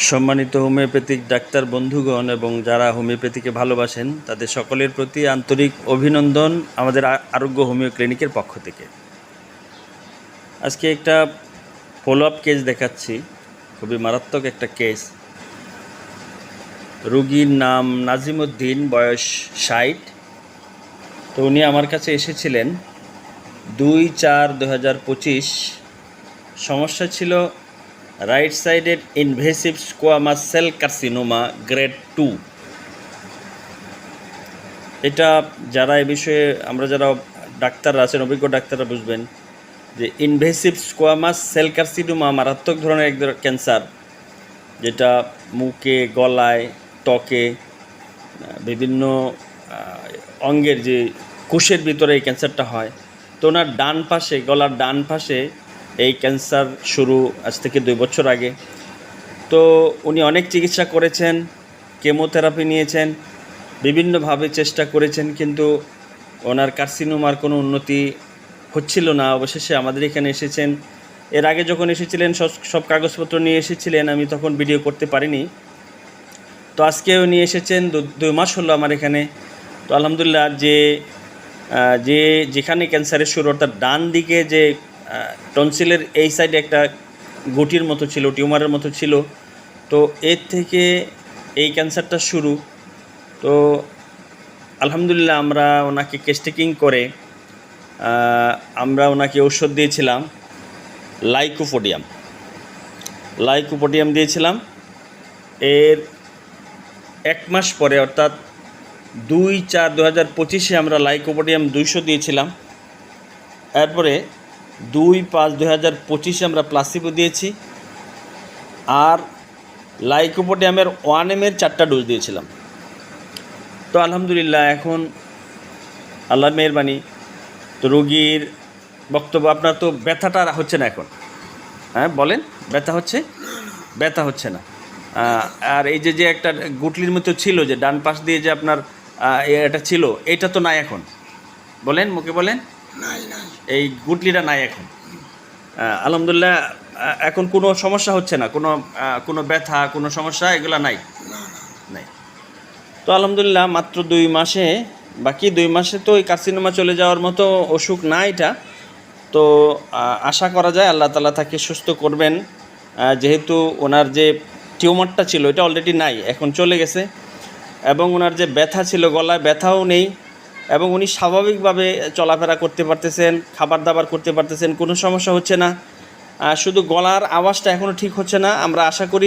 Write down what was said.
সম্মানিত homeopathic doctor বন্ধুগণ এবং যারা হোমিওপ্যাথিকে ভালোবাসেন তাদের সকলের প্রতি আন্তরিক অভিনন্দন আমাদের আরোগ্য হোমিও ক্লিনিকের পক্ষ থেকে। আজকে একটা ফলো আপ কেস দেখাচ্ছি, খুবই মারাত্মক একটা কেস। রোগীর নাম নাজিমউদ্দিন, বয়স 60। তো উনি আমার কাছে এসেছিলেন 2/4/2025। সমস্যা ছিল right sided invasive squamous cell carcinoma grade 2। এটা যারা এ বিষয়ে আমরা যারা ডাক্তাররা আছেন, অভিজ্ঞ ডাক্তাররা বুঝবেন যে ইনভেসিভ স্কোয়ামাস সেল কার্সিনোমা মারাত্মক ধরনের এক ক্যান্সার, যেটা মুখে, গলায়, ত্বকে, বিভিন্ন অঙ্গের যে কোষের ভিতরে এই ক্যান্সারটা হয়। তো ওনার ডান পাশে, গলার ডান পাশে এই ক্যান্সার শুরু আজ থেকে 2 বছর আগে। তো উনি অনেক চিকিৎসা করেছেন, কেমোথেরাপি নিয়েছেন, বিভিন্নভাবে চেষ্টা করেছেন, কিন্তু ওনার কার্সিনোমার কোনো উন্নতি হচ্ছিল না। অবশেষে আমাদের এখানে এসেছেন। এর আগে যখন এসেছিলেন সব কাগজপত্র নিয়ে এসেছিলেন, আমি তখন ভিডিও করতে পারিনি। তো আজকেও নিয়ে এসেছেন, 2 মাস হলো আমার এখানে। তো আলহামদুলিল্লাহ, যেখানে ক্যান্সারের শুরু, অর্থাৎ ডান দিকে যে টনসিলের এই সাইডে একটা গুটির মতো ছিল, টিউমারের মতো ছিল, তো এর থেকে এই ক্যান্সারটা শুরু। তো আলহামদুলিল্লাহ আমরা ওনাকে কেস্টেকিং করে আমরা ওনাকে ঔষধ দিয়েছিলাম, লাইকোপোডিয়াম দিয়েছিলাম। এর 1 মাস পরে, অর্থাৎ 2/4/2025 আমরা লাইকোপোডিয়াম 200 দিয়েছিলাম। এরপরে 2/5/2025 আমরা প্লাসিবো দিয়েছি, আর লাইকোপোডিয়ামের 1 ml 4টা ডোজ দিয়েছিলাম। তো আলহামদুলিল্লাহ এখন আল্লাহর মেহেরবানি। তো রোগীর বক্তব্য, আপনার তো ব্যথাটা হচ্ছে না এখন? হ্যাঁ বলেন, ব্যথা হচ্ছে না। আর এই যে একটা গুটলির মতো ছিল, যে ডান পাশ দিয়ে যে আপনার এটা ছিল, এটা তো নাই এখন? বলেন, মুখে বলেন। এই গুটলিটা নাই এখন। আলহামদুলিল্লাহ, এখন কোনো সমস্যা হচ্ছে না, কোনো ব্যথা, কোনো সমস্যা এগুলো নাই। তো আলহামদুলিল্লাহ, মাত্র 2 মাসে, বাকি 2 মাসে তো এই কার্সিনোমা চলে যাওয়ার মতো অসুখ না এটা। তো আশা করা যায় আল্লাহ তাআলা তাকে সুস্থ করবেন, যেহেতু ওনার যে টিউমারটা ছিল এটা অলরেডি নাই, এখন চলে গেছে। এবং ওনার যে ব্যথা ছিল, গলায় ব্যথাও নেই, এবং উনি স্বাভাবিকভাবে চলাফেরা করতে পারতেছেন, খাবার দাবার করতে পারতেছেন, কোনো সমস্যা হচ্ছে না। শুধু গলার আওয়াজটা এখনও ঠিক হচ্ছে না। আমরা আশা করি